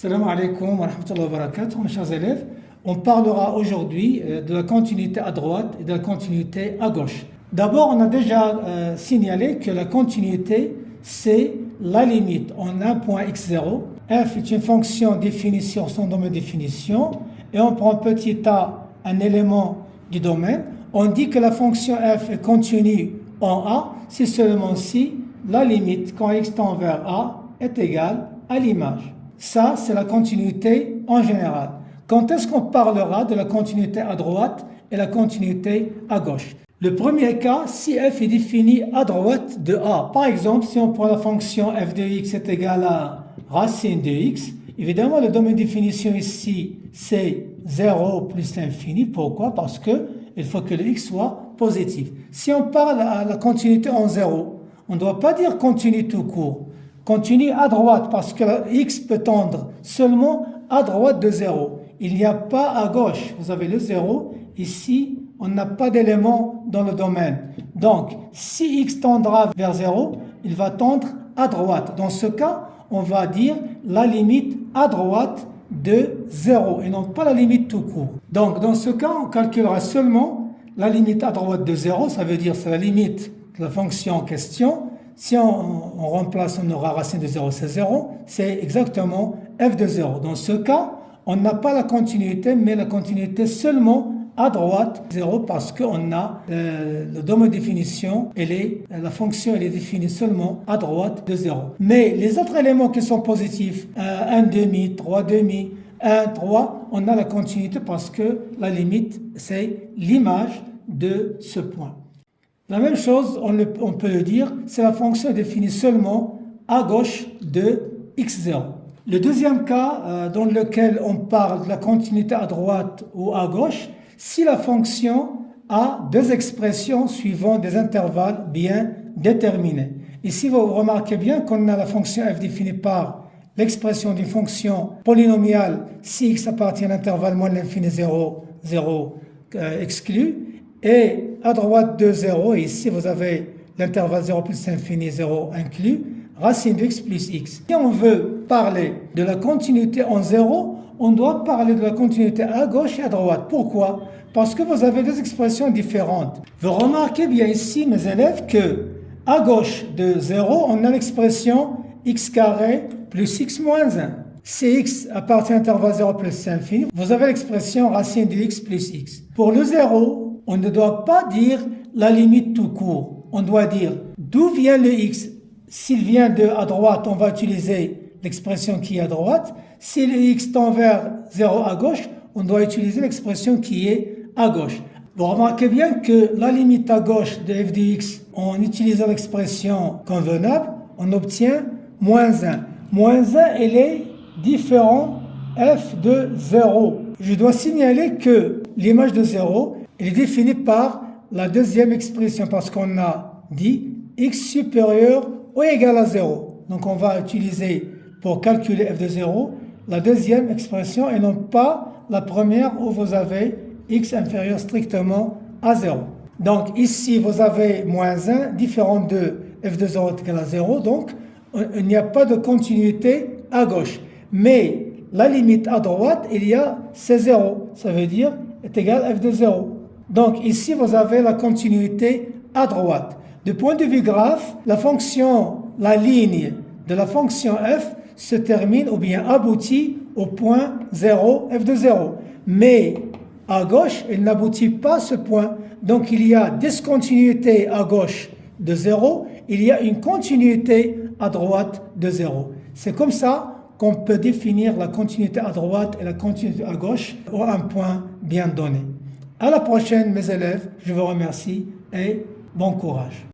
Salam alaikum wa rahmatullahi wa barakatuh, mes chers élèves. On parlera aujourd'hui de la continuité à droite et de la continuité à gauche. D'abord, on a déjà signalé que la continuité, c'est la limite en un point x0. F est une fonction définie sur son domaine de définition et on prend petit a, un élément du domaine. On dit que la fonction f est continue en a si seulement si la limite quand x tend vers a est égale à l'image. Ça, c'est la continuité en général. Quand est-ce qu'on parlera de la continuité à droite et la continuité à gauche? Le premier cas, si f est défini à droite de a. Par exemple, si on prend la fonction f de x est égale à racine de x, évidemment, le domaine de définition ici, c'est 0 plus l'infini. Pourquoi? Parce qu'il faut que le x soit positif. Si on parle à la continuité en 0, on ne doit pas dire continue tout court. Continue à droite parce que x peut tendre seulement à droite de 0. Il n'y a pas à gauche. Vous avez le 0. Ici, on n'a pas d'élément dans le domaine. Donc, si x tendra vers 0, il va tendre à droite. Dans ce cas, on va dire la limite à droite de 0 et non pas la limite tout court. Donc, dans ce cas, on calculera seulement la limite à droite de 0. Ça veut dire c'est la limite de la fonction en question. Si on remplace, on aura racine de 0, c'est 0. C'est exactement f de 0. Dans ce cas, on n'a pas la continuité, mais la continuité seulement à droite 0 parce qu'on a le domaine de définition, la fonction elle est définie seulement à droite de 0. Mais les autres éléments qui sont positifs, 1 demi, 3 demi, 1, 3, on a la continuité parce que la limite, c'est l'image de ce point. La même chose, on peut le dire, c'est la fonction définie seulement à gauche de x0. Le deuxième cas dans lequel on parle de la continuité à droite ou à gauche, si la fonction a deux expressions suivant des intervalles bien déterminés. Ici, vous remarquez bien qu'on a la fonction f définie par l'expression d'une fonction polynomiale si x appartient à l'intervalle moins l'infini 0, 0 exclu. Et à droite de 0, et ici vous avez l'intervalle 0 plus l'infini 0 inclus, racine de x plus x. Si on veut parler de la continuité en 0, on doit parler de la continuité à gauche et à droite. Pourquoi? Parce que vous avez deux expressions différentes. Vous remarquez bien ici, mes élèves, que à gauche de 0, on a l'expression x carré plus x moins 1. Si x appartient à l'intervalle 0 plus l'infini, vous avez l'expression racine de x plus x. Pour le 0, on ne doit pas dire la limite tout court. On doit dire d'où vient le x. S'il vient de à droite, on va utiliser l'expression qui est à droite. Si le x tend vers 0 à gauche, on doit utiliser l'expression qui est à gauche. Vous remarquez bien que la limite à gauche de f de x, en utilisant l'expression convenable, on obtient moins 1. Moins 1, elle est différent f de 0. Je dois signaler que l'image de 0, elle est définie par la deuxième expression parce qu'on a dit x supérieur ou égal à 0. Donc on va utiliser pour calculer f de 0 la deuxième expression et non pas la première où vous avez x inférieur strictement à 0. Donc ici vous avez moins 1 différent de f de 0 est égal à 0. Donc il n'y a pas de continuité à gauche. Mais la limite à droite, il y a c'est 0. Ça veut dire est égal à f de 0. Donc ici, vous avez la continuité à droite. Du point de vue graphe, la ligne de la fonction f se termine ou bien aboutit au point 0, f de 0. Mais à gauche, elle n'aboutit pas à ce point. Donc il y a discontinuité à gauche de 0, il y a une continuité à droite de 0. C'est comme ça qu'on peut définir la continuité à droite et la continuité à gauche à un point bien donné. À la prochaine, mes élèves. Je vous remercie et bon courage.